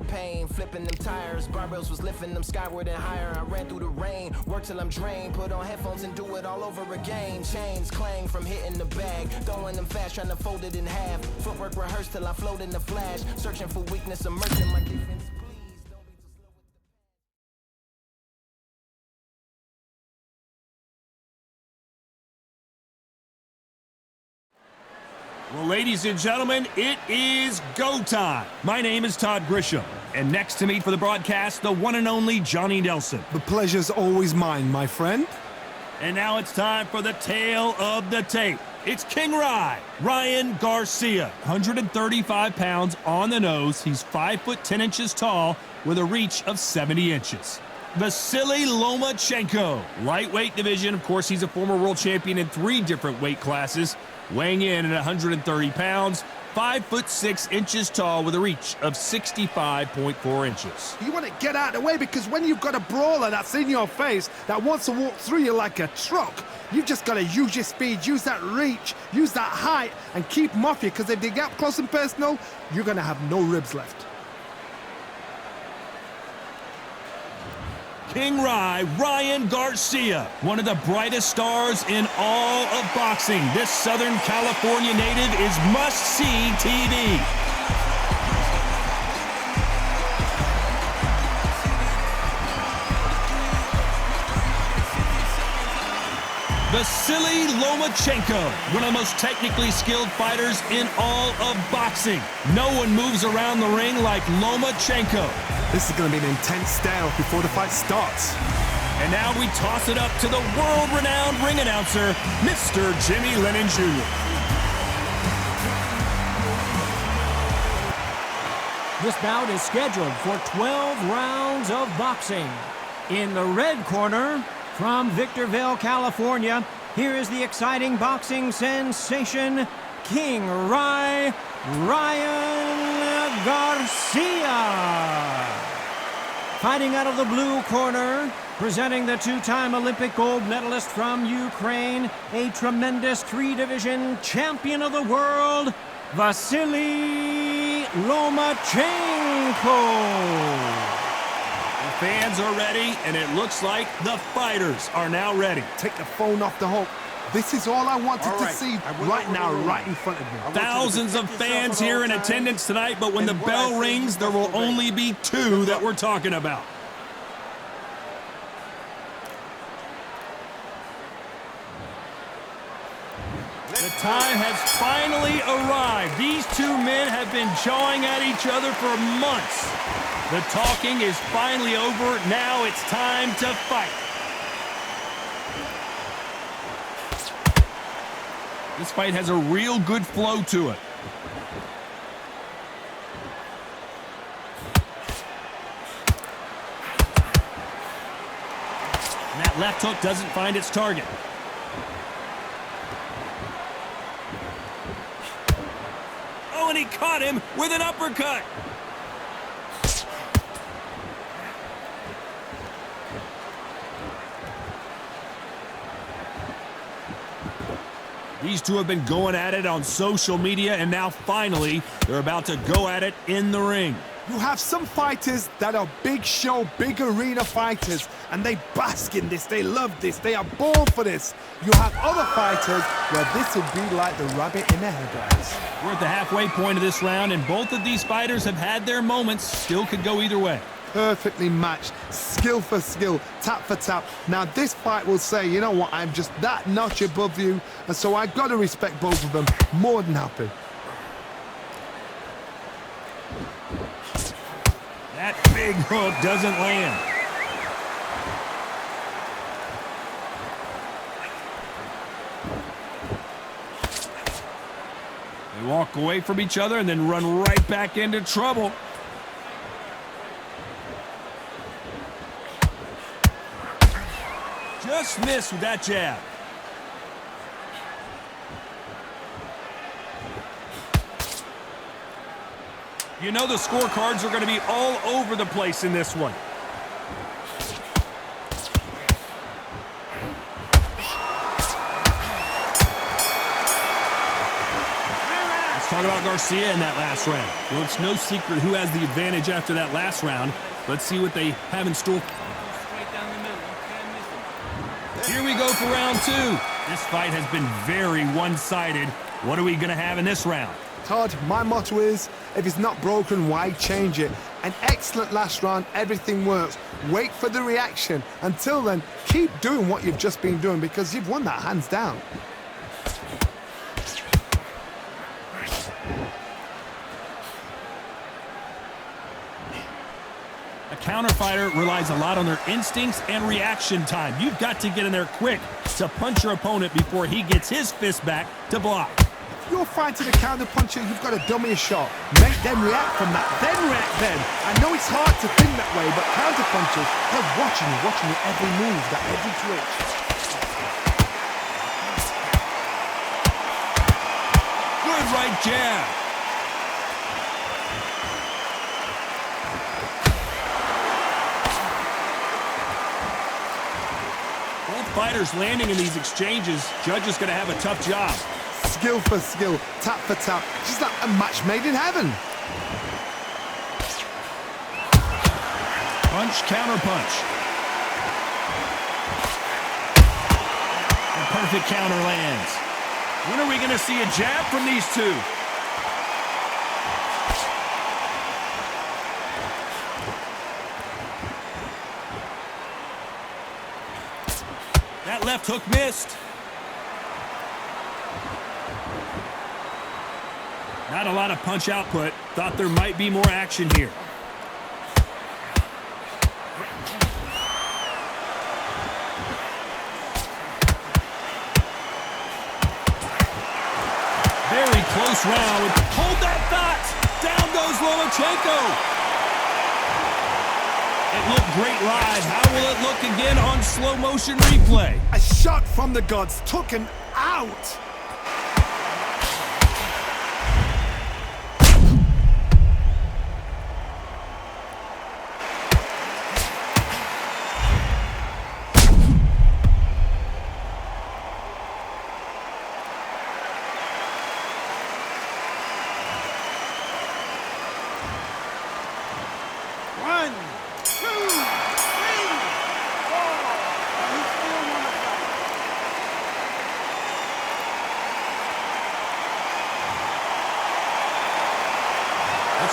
pain, flipping them tires. Barbells was lifting them skyward and higher. I ran through the rain, worked till I'm drained. Put on headphones and do it all over again. Chains clang from hitting the bag, throwing them fast, trying to fold it in half. Footwork rehearsed till I float in the flash. Searching for weakness, immersing my defense. Well, ladies and gentlemen, it is go time. My name is Todd Grisham, and next to me for the broadcast, the one and only Johnny Nelson. The pleasure's always mine, my friend. And now it's time for the tale of the tape. It's King Rye, Ryan Garcia, 135 pounds on the nose. He's 5 foot 10 inches tall with a reach of 70 inches. Vasily Lomachenko, lightweight division. Of course, he's a former world champion in 3 different weight classes. Weighing in at 130 pounds, 5 foot 6 inches tall with a reach of 65.4 inches. You want to get out of the way because when you've got a brawler that's in your face that wants to walk through you like a truck, you've just got to use your speed, use that reach, use that height, and keep them off you, because if they get up close and personal, you're going to have no ribs left. King Rye, Ryan Garcia, one of the brightest stars in all of boxing. This Southern California native is must-see TV. Vasily Lomachenko, one of the most technically skilled fighters in all of boxing. No one moves around the ring like Lomachenko. This is going to be an intense stare before the fight starts. And now we toss it up to the world-renowned ring announcer, Mr. Jimmy Lennon Jr. This bout is scheduled for 12 rounds of boxing. In the red corner, from Victorville, California, here is the exciting boxing sensation, King Rye, Ryan Garcia. Fighting out of the blue corner, presenting the 2-time Olympic gold medalist from Ukraine, a tremendous 3-division champion of the world, Vasily Lomachenko. The fans are ready, and it looks like the fighters are now ready. Take the phone off the hook. This is all I wanted to see right now, right in front of me. Thousands of fans here in attendance tonight, but when the bell rings, there will only be 2 that we're talking about. The time has finally arrived. These 2 men have been jawing at each other for months. The talking is finally over. Now it's time to fight. This fight has a real good flow to it. And that left hook doesn't find its target. Oh, and he caught him with an uppercut. These 2 have been going at it on social media, and now finally they're about to go at it in the ring. You have some fighters that are big show, big arena fighters, and they bask in this, they love this, they are born for this. You have other fighters where this would be like the rabbit in the headlights. We're at the halfway point of this round, and both of these fighters have had their moments. Still could go either way. Perfectly matched, skill for skill, tap for tap. Now this fight will say, you know what, I'm just that notch above you, and so I've got to respect both of them. More than happy. That big hook doesn't land. They walk away from each other and then run right back into trouble. Just missed with that jab. You know the scorecards are going to be all over the place in this one. talk about Garcia in that last round. Well, it's no secret who has the advantage after that last round. Let's see what they have in store. Here we go for round 2. This fight has been very one-sided. What are we going to have in this round? Todd, my motto is, if it's not broken, why change it? An excellent last round, everything works. Wait for the reaction. Until then, keep doing what you've just been doing because you've won that hands down. A counter fighter relies a lot on their instincts and reaction time. You've got to get in there quick to punch your opponent before he gets his fist back to block. If you're fighting a counter puncher, you've got to dummy a shot. Make them react from that, then react then. I know it's hard to think that way, but counter punchers, they're watching your every move, that every twitch. Good right jab. Both fighters landing in these exchanges. Judge is going to have a tough job. Skill for skill, tap for tap. Just like a match made in heaven. Punch, counter punch. A perfect counter lands. When are we going to see a jab from these two? That left hook missed. Not a lot of punch output. Thought there might be more action here. Very close round. Hold that thought. Down goes Lomachenko. It looked great live. How will it look again on slow motion replay? A shot from the gods, took him out.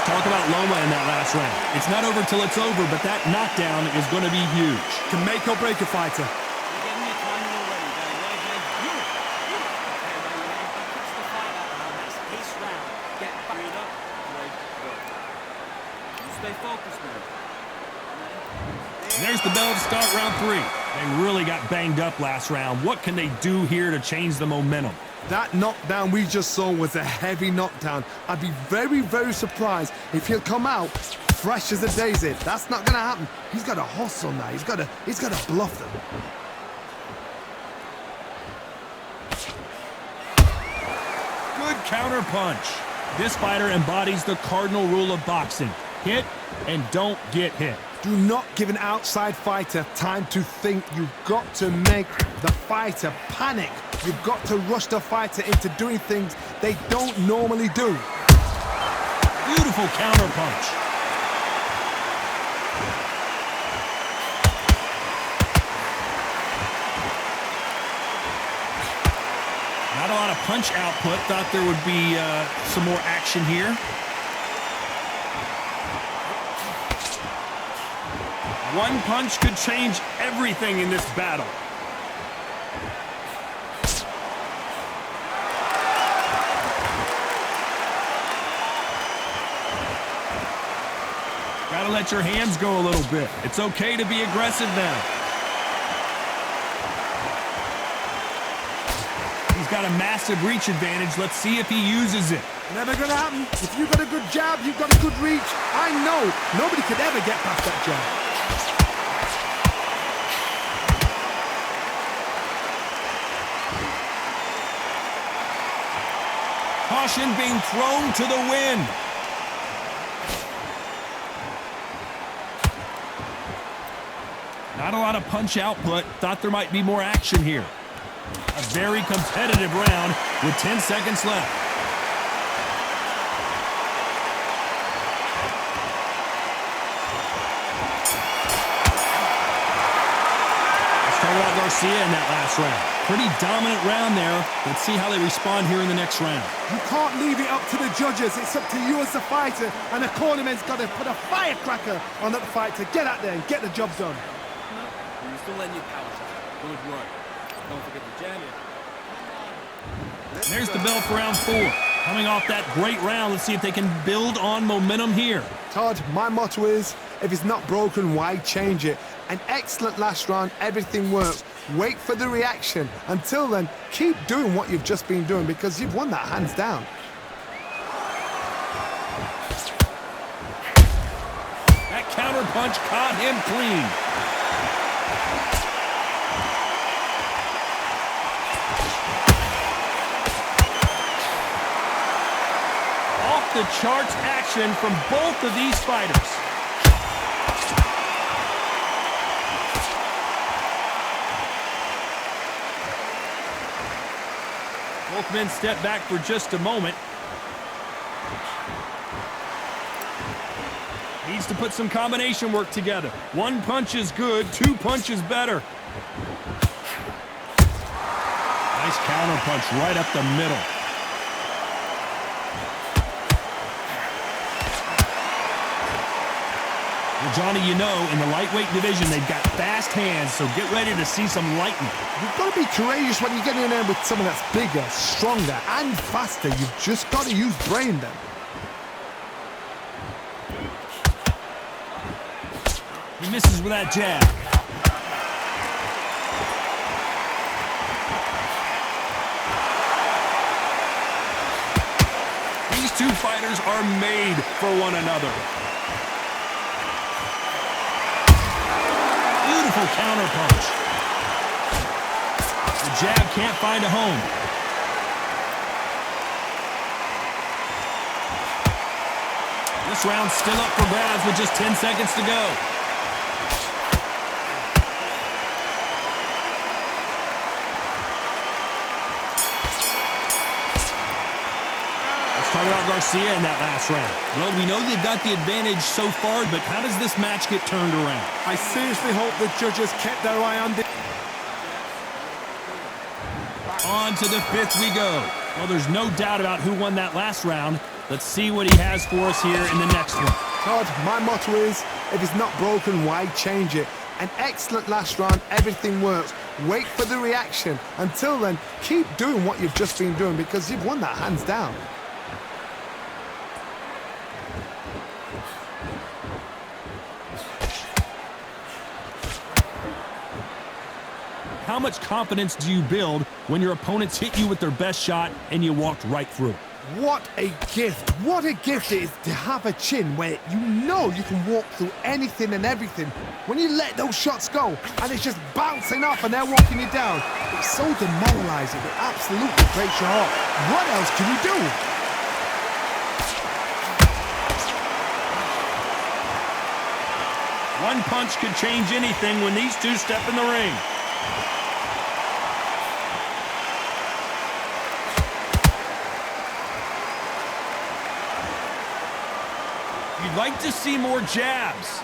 Talk about Loma in that last round. It's not over till it's over, but that knockdown is going to be huge. Can make or break a fighter. There's the bell to start round 3. They really got banged up last round. What can they do here to change the momentum? That knockdown we just saw was a heavy knockdown. I'd be very, very surprised if he'll come out fresh as a daisy. That's not gonna happen. He's got to hustle now. He's got to bluff them. Good counter punch. This fighter embodies the cardinal rule of boxing. Hit and don't get hit. Do not give an outside fighter time to think. You've got to make the fighter panic. You've got to rush the fighter into doing things they don't normally do. Beautiful counter punch. Not a lot of punch output. Thought there would be some more action here. One punch could change everything in this battle. Gotta let your hands go a little bit. It's okay to be aggressive now. He's got a massive reach advantage. Let's see if he uses it. Never gonna happen. If you've got a good jab, you've got a good reach. I know nobody could ever get past that jab. Caution being thrown to the wind. Not a lot of punch output. Thought there might be more action here. A very competitive round with 10 seconds left. started out Garcia in that last round. Pretty dominant round there. Let's see how they respond here in the next round. You can't leave it up to the judges. It's up to you as the fighter, and the cornerman's got to put a firecracker on that fight to get out there and get the job done. You're still letting your power shot. Good work. Don't forget to jam it. There's the bell for round 4. Coming off that great round, let's see if they can build on momentum here. Todd, my motto is, if it's not broken, why change it? An excellent last round, everything works. Wait for the reaction. Until then, keep doing what you've just been doing because you've won that hands down. That counter punch caught him clean. Off the charts action from both of these fighters. Both men step back for just a moment. Needs to put some combination work together. One punch is good, 2 punches better. Nice counter punch right up the middle. Well, Johnny, you know, in the lightweight division, they've got fast hands, so get ready to see some lightning. You've got to be courageous when you get in there with someone that's bigger, stronger, and faster. You've just got to use brain then. He misses with that jab. These two fighters are made for one another. Beautiful counter punch. The jab can't find a home. This round's still up for grabs with just 10 seconds to go. Let's talk about Garcia in that last round. Well, we know they've got the advantage so far, but how does this match get turned around? I seriously hope the judges kept their eye on this. On to the 5th we go. Well, there's no doubt about who won that last round. Let's see what he has for us here in the next one. Todd, my motto is, if it's not broken, why change it? An excellent last round, everything works. Wait for the reaction. Until then, keep doing what you've just been doing because you've won that hands down. How much confidence do you build when your opponents hit you with their best shot and you walked right through? What a gift. What a gift it is to have a chin where you know you can walk through anything and everything. When you let those shots go and it's just bouncing off and they're walking you down, it's so demoralizing. It absolutely breaks your heart. What else can you do? One punch could change anything when these two step in the ring. You'd like to see more jabs.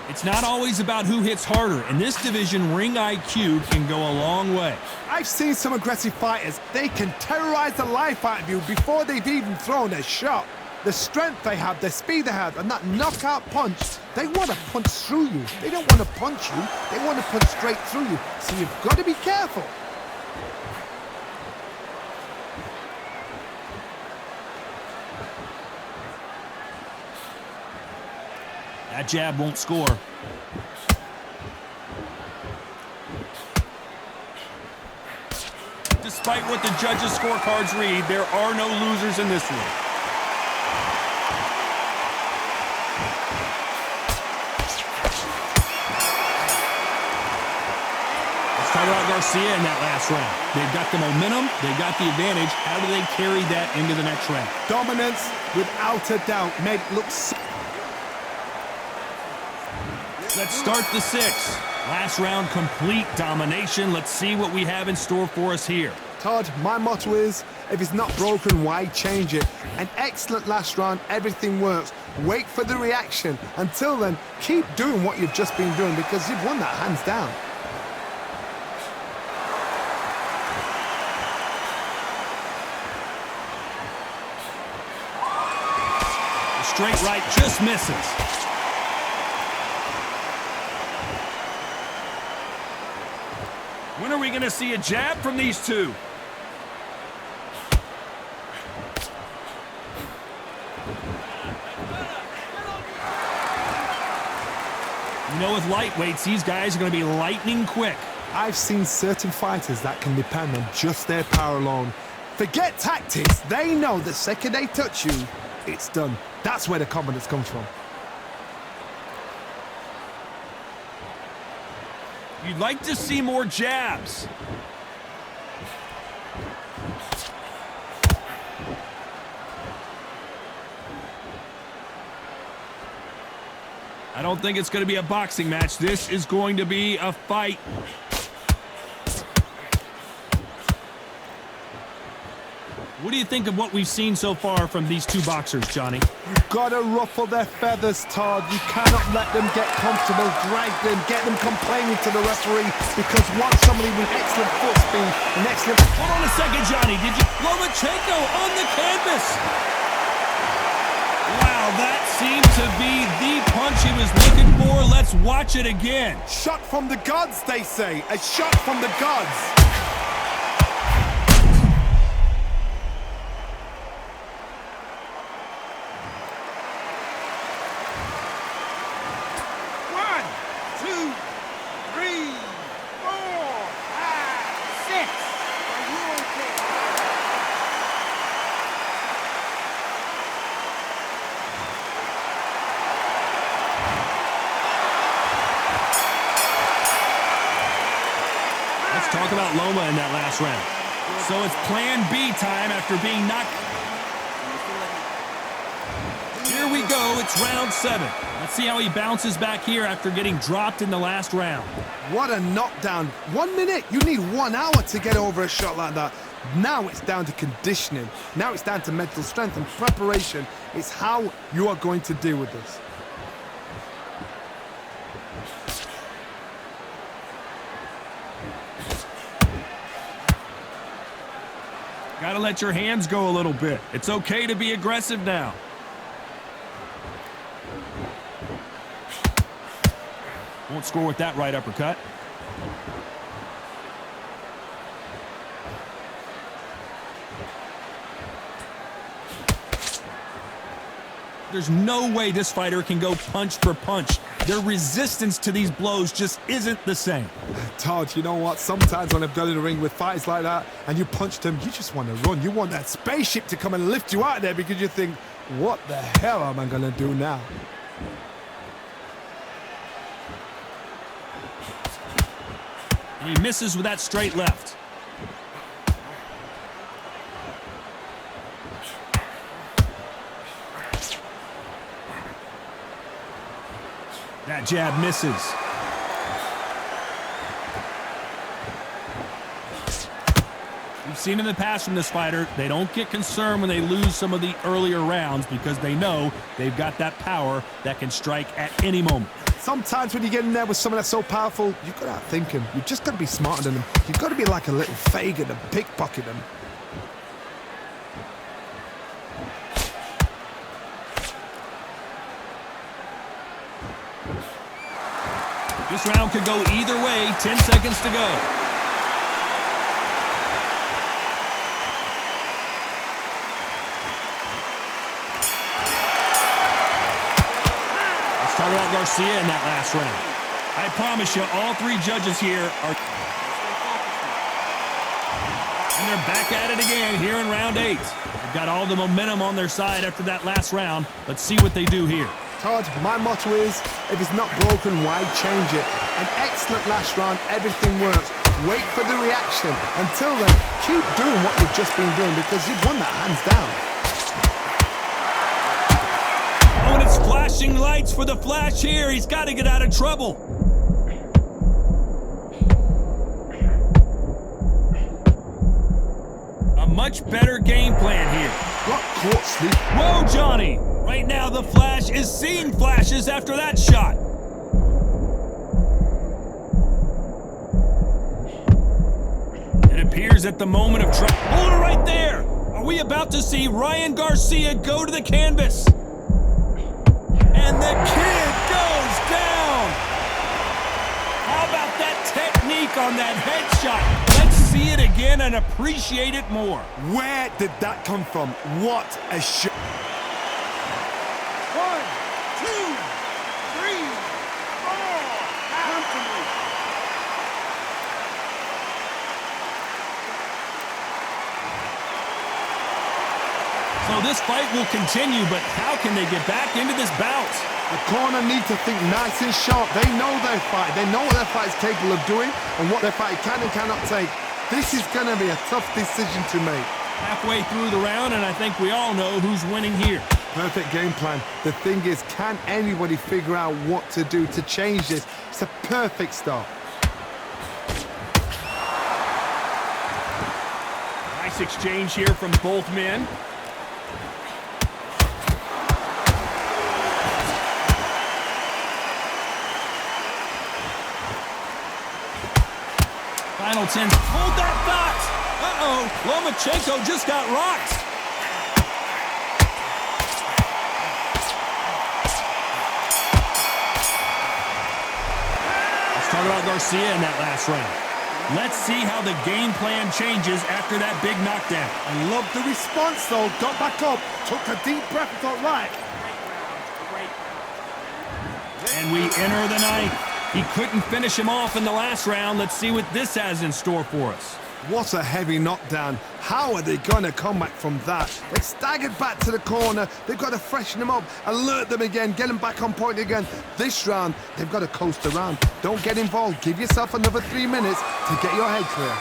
It's not always about who hits harder. In this division, ring IQ can go a long way. I've seen some aggressive fighters. They can terrorize the life out of you before they've even thrown a shot. The strength they have, the speed they have, and that knockout punch, they want to punch through you. They don't want to punch you. They want to punch straight through you. So you've got to be careful. That jab won't score. Despite what the judges' scorecards read, there are no losers in this one. Let's talk about Garcia in that last round. They've got the momentum, they've got the advantage. How do they carry that into the next round? Dominance, without a doubt, made it look so. Let's start the 6th. Last round, complete domination. Let's see what we have in store for us here. Todd, my motto is, if it's not broken, why change it? An excellent last round, everything works. Wait for the reaction. Until then, keep doing what you've just been doing because you've won that hands down. The straight right just misses. When are we going to see a jab from these two? You know, with lightweights, these guys are going to be lightning quick. I've seen certain fighters that can depend on just their power alone. Forget tactics. They know the second they touch you, it's done. That's where the confidence comes from. You'd like to see more jabs. I don't think it's going to be a boxing match. This is going to be a fight. What do you think of what we've seen so far from these two boxers, Johnny? You've got to ruffle their feathers, Todd. You cannot let them get comfortable, drag them, get them complaining to the referee, because once somebody with excellent foot speed and excellent... Hold on a second, Johnny. Did you... Lomachenko on the canvas. Wow, that seemed to be the punch he was looking for. Let's watch it again. Shot from the gods, they say. A shot from the gods. Talk about Loma in that last round. So it's plan B time after being knocked. Here we go. It's round 7. Let's see how he bounces back here after getting dropped in the last round. What a knockdown. 1 minute. You need 1 hour to get over a shot like that. Now it's down to conditioning. Now it's down to mental strength and preparation. It's how you are going to deal with this. Gotta let your hands go a little bit. It's okay to be aggressive now. Won't score with that right uppercut. There's no way this fighter can go punch for punch. Their resistance to these blows just isn't the same. Todd, you know what? Sometimes when I've done in the ring with fights like that and you punch them, you just want to run. You want that spaceship to come and lift you out of there because you think, what the hell am I going to do now? And he misses with that straight left. That jab misses. We've seen in the past from this fighter, they don't get concerned when they lose some of the earlier rounds because they know they've got that power that can strike at any moment. Sometimes when you get in there with someone that's so powerful, you've got to outthink him. You've just got to be smarter than him. You've got to be like a little Fagin and pickpocket him. This round could go either way. 10 seconds to go. Let's talk about Garcia in that last round. I promise you, all 3 judges here are... And they're back at it again here in round 8. They've got all the momentum on their side after that last round. Let's see what they do here. Todd, my motto is, if it's not broken, why change it? An excellent last round, everything works. Wait for the reaction. Until then, keep doing what you've just been doing because you've won that hands down. Oh, and it's flashing lights for the Flash here. He's got to get out of trouble. much better game plan here. Got caught sleep. Whoa, Johnny! Right now, the Flash is seeing flashes after that shot. It appears at the moment of trouble. Hold it right there! Are we about to see Ryan Garcia go to the canvas? And the kid goes down! How about that technique on that headshot? Let's see it again and appreciate it more. Where did that come from? What a shot. 1, 2, 3, 4. Come to me. So this fight will continue, but how can they get back into this bout? The corner need to think nice and sharp. They know their fight. They know what their fight is capable of doing and what their fight can and cannot take. This is going to be a tough decision to make. Halfway through the round, and I think we all know who's winning here. Perfect game plan. The thing is, can anybody figure out what to do to change this? It's a perfect start. Nice exchange here from both men. Final 10. Hold that thought! Uh-oh, Lomachenko just got rocked. Let's talk about Garcia in that last round. Let's see how the game plan changes after that big knockdown. I love the response, though. Got back up, took a deep breath and thought, right. And we enter the ninth. He couldn't finish him off in the last round. Let's see what this has in store for us. What a heavy knockdown. How are they going to come back from that? They staggered back to the corner. They've got to freshen them up, alert them again, get them back on point again. This round, they've got to coast around. Don't get involved. Give yourself another 3 minutes to get your head clear.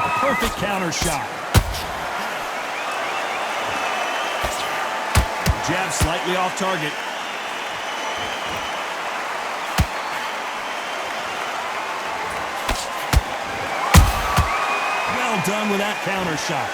A perfect counter shot. Jab slightly off target. Done with that counter shot.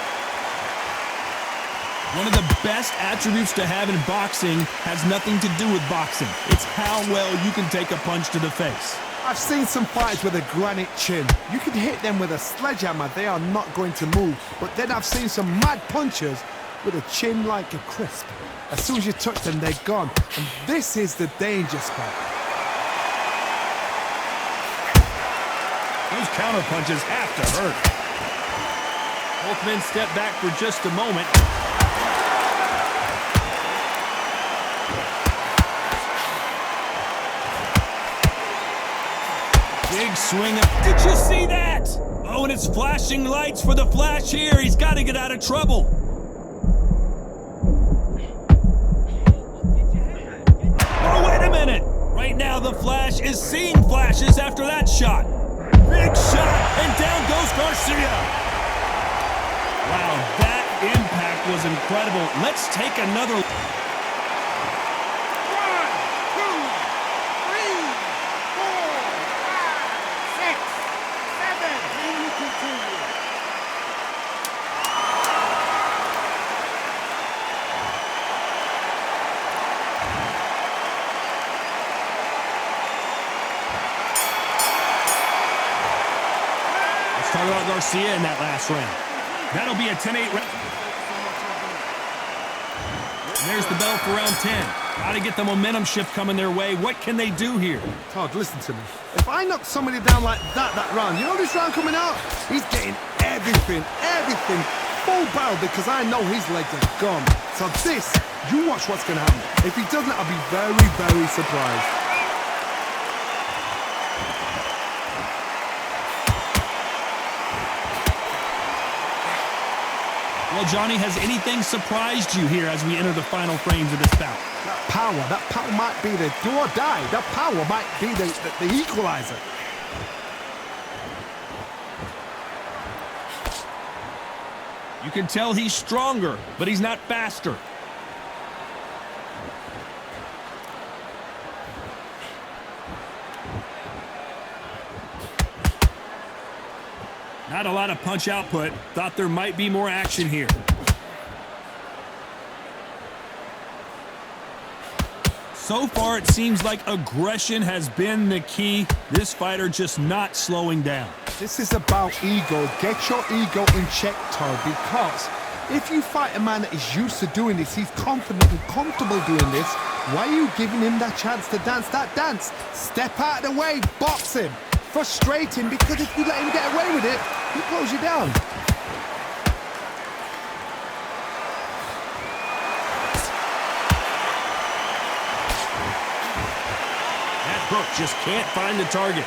One of the best attributes to have in boxing has nothing to do with boxing. It's how well you can take a punch to the face. I've seen some fighters with a granite chin. You can hit them with a sledgehammer, they are not going to move. But then I've seen some mad punchers with a chin like a crisp. As soon as you touch them, they're gone. And this is the danger spot. Those counter punches have to hurt. Both men step back for just a moment. Big swing. Did you see that? Oh, and it's flashing lights for the Flash here. He's got to get out of trouble. Oh, wait a minute. Right now, the Flash is seeing flashes after that shot. Big shot, and down goes Garcia. Wow, that impact was incredible. Let's take another. 1, 2, 3, 4, 5, 6, 7, 8, 2. Let's talk about Garcia in that last round. That'll be a 10-8 round. There's the bell for round 10. Got to get the momentum shift coming their way. What can they do here? Todd, listen to me. If I knock somebody down like that round, you know this round coming out? He's getting everything, full barrel because I know his legs are gone. So this, you watch what's going to happen. If he doesn't, I'll be very, very surprised. Well, Johnny, has anything surprised you here as we enter the final frames of this bout? That power might be the do or die. That power might be the equalizer. You can tell he's stronger, but he's not faster. Not a lot of punch output. Thought there might be more action here. So far, it seems like aggression has been the key. This fighter just not slowing down. This is about ego. Get your ego in check, Todd, because if you fight a man that is used to doing this, he's confident and comfortable doing this, why are you giving him that chance to dance that dance? Step out of the way, box him. Frustrating, because if you let him get away with it, he close you down. That hook just can't find the target.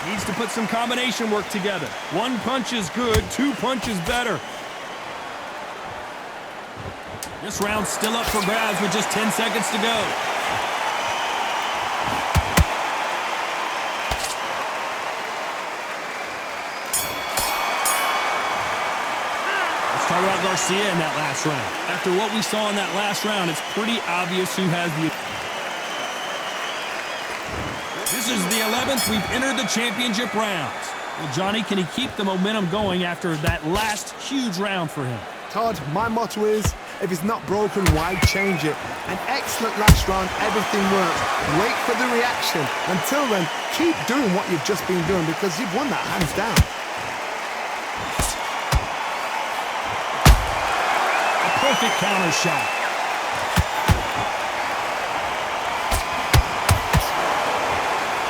Needs to put some combination work together. One punch is good, two punches better. This round's still up for grabs with just 10 seconds to go. Let's talk about Garcia in that last round. After what we saw in that last round, it's pretty obvious who has the... This is the 11th we've entered the championship rounds. Well, Johnny, can he keep the momentum going after that last huge round for him? Todd, my motto is, if it's not broken, why change it? An excellent last round, everything works. Wait for the reaction. Until then, keep doing what you've just been doing because you've won that hands down. A perfect counter shot.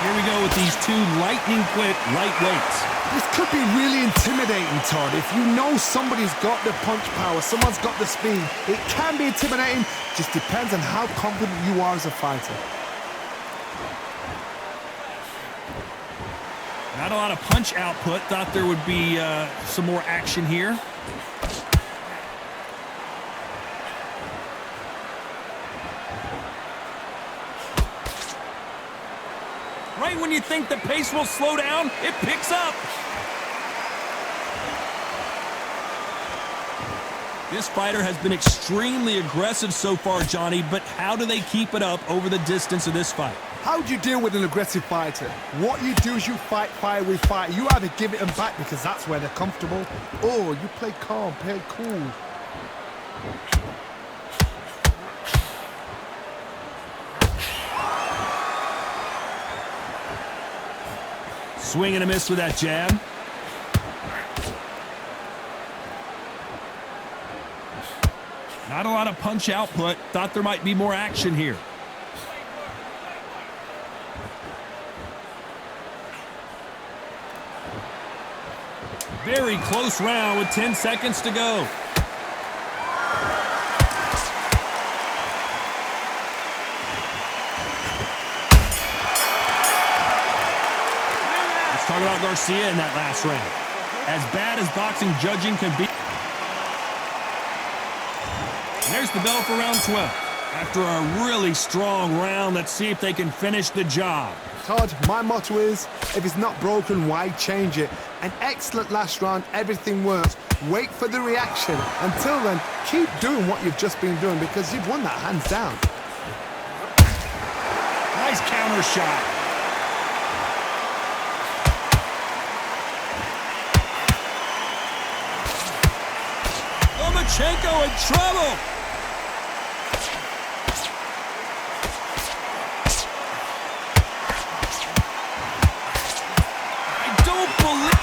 Here we go with these two lightning-quick lightweights. This could be really intimidating, Todd. If you know somebody's got the punch power, someone's got the speed, it can be intimidating. Just depends on how confident you are as a fighter. Not a lot of punch output. Thought there would be some more action here. Right when you think the pace will slow down, it picks up. This fighter has been extremely aggressive so far, Johnny, but how do they keep it up over the distance of this fight? How do you deal with an aggressive fighter? What you do is you fight fire with fire. You either give it them back because that's where they're comfortable, or you play calm, play cool. Swing and a miss with that jab. Not a lot of punch output. Thought there might be more action here. Very close round with 10 seconds to go. Let's talk about Garcia in that last round. As bad as boxing judging can be. And there's the bell for round 12. After a really strong round, let's see if they can finish the job. Todd, my motto is, if it's not broken, why change it? An excellent last round, everything works. Wait for the reaction. Until then, keep doing what you've just been doing because you've won that hands down. Nice counter shot. Lomachenko in trouble.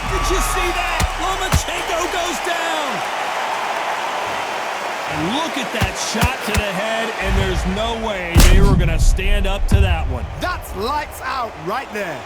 Did you see that? Lomachenko goes down. And look at that shot to the head, and there's no way they were going to stand up to that one. That's lights out right there.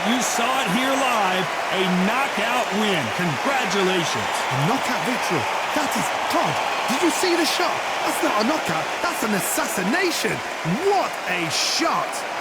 You saw it here live, a knockout win. Congratulations. A knockout victory. That is... Todd, did you see the shot? That's not a knockout. That's an assassination. What a shot.